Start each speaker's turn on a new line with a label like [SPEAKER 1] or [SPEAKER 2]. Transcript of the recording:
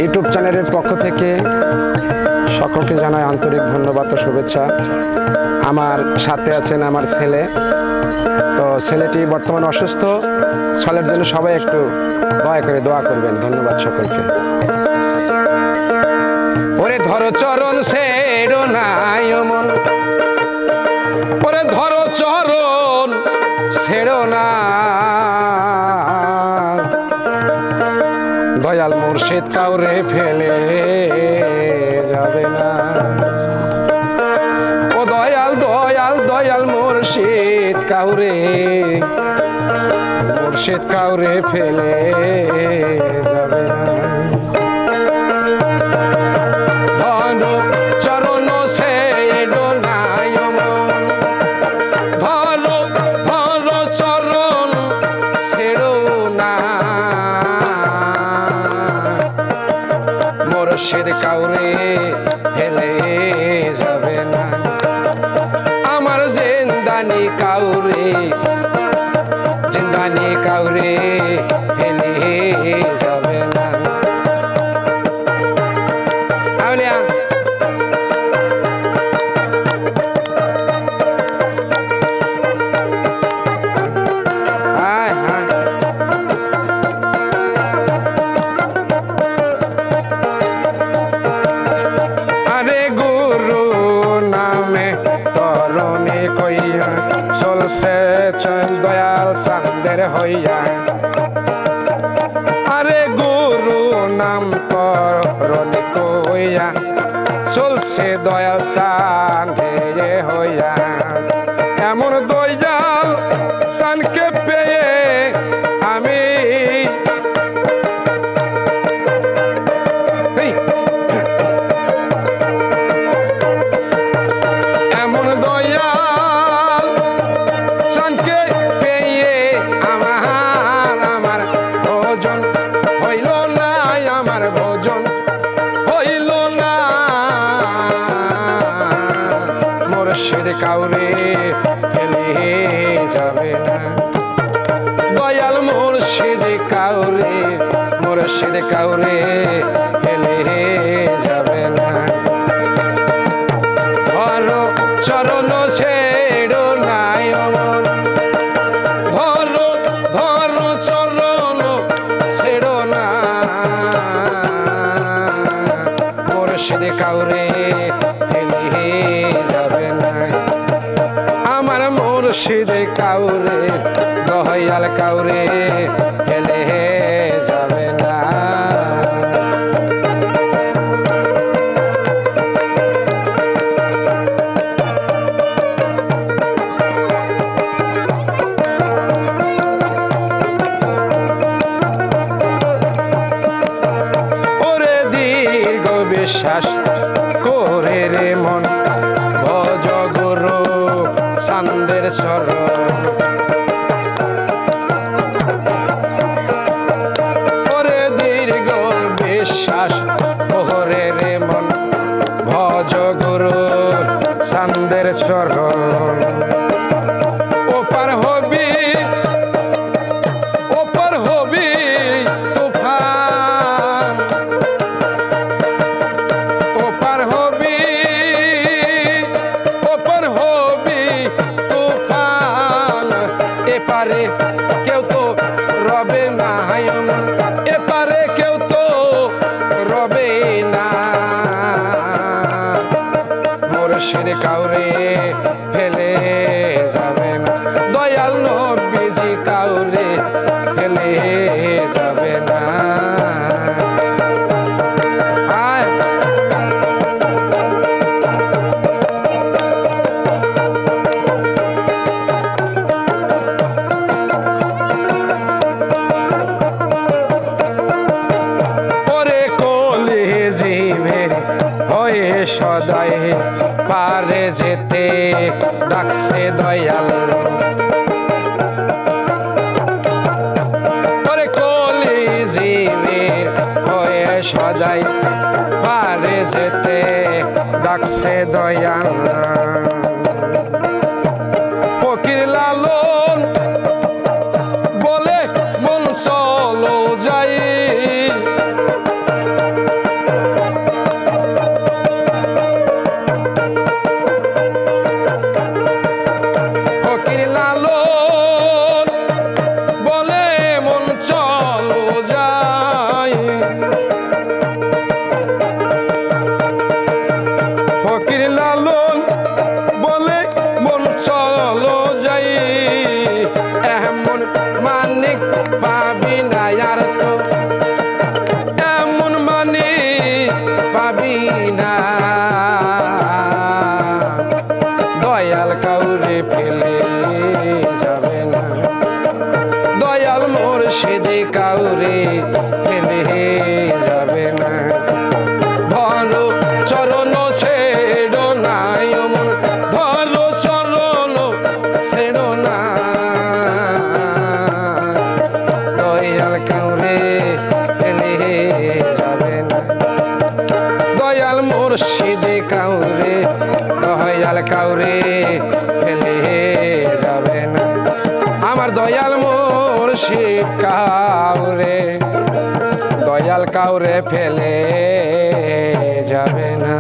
[SPEAKER 1] YouTube চ্যানেলের পক্ষ থেকে সকলকে জানাই আন্তরিক ধন্যবাদ ও শুভেচ্ছা। আমার সাথে আছেন আমার ছেলে, তো ছেলেটি বর্তমানে অসুস্থ। ছেলের জন্য সবাই একটু দয়া করে দোয়া করবেন। ধন্যবাদ সকলকে। ওরে ধরো চরণ ছেড়ো নাই মন, ওরে ধরো চরণ ছেড়ো না, দয়াল মুর্শিদ কাউরে ফেলে যাবে না। ও দয়াল দয়াল দয়াল মুর্শিদ কাউরে ফেলে যাবে না। ধরো চরণ ছেড়ো নাই মন, ধরো ধরো চরণ ছেড়ো না, মুর্শিদ কাউরে ফেলে যাবে না। আমার জিন্দানি কাউরে ফেলে যাবে না। আউলিয়া হায় হায় আরে গুরু নামে তরণী কইয়া চলছে দয়াল চাঁদের হইয়া। আরে গুরু নাম তরণী কইয়া চলছে দয়াল চাঁদের হইয়া। এমন দয়াল চাঁদকে পেয়ে আমি কাউরে ফেলে যাবে না। দয়াল মুর্শিদ কাউরে ফেলে যাবে না। ধরো চরণ ছেড়ো নাই মন, ধরো ধরো চরণ ছেড়ো না, মুর্শিদ কাউরে ফেলে যাবে না। আমার মুর্শিদ কাউরে দয়াল কাউরে ফেলে যাবে না। ওরে দীর্ঘ বিশ্বাস করে রে মন, ভজ গুরু চাঁদের চরণ। ওরে দীর্ঘ বিশ্বাস করে রে মন, ভজ গুরু চাঁদের চরণ। ওপার হবি তুফান, ওপার হবি তুফান। এপারে কেউ তো রবে না, এপারে কেউ তো রবে না। মুর্শিদ কাউরে ফেলে যাবে না। দয়াল নবীজি কাউরে ফেলে যাবে না। সদাই পারে যেতে ডাকছে দয়াল। ওরে কলি জীবের হয়ে সদাই পারে যেতে ডাকছে দয়াল। ফকির লালন বলে মন চলো যাই, যাবে না। ধরো চরণ ছেড়ো না মন, ধরো চরণ ছেড়ো না, দয়াল কাউরে ফেলে যাবে না। দয়াল মুর্শিদে কাউরে, দয়াল কাউরে ফেলে যাবে না। আমার দয়াল মুর্শিদ কাউরে, দয়াল কাউরে ফেলে যাবে না।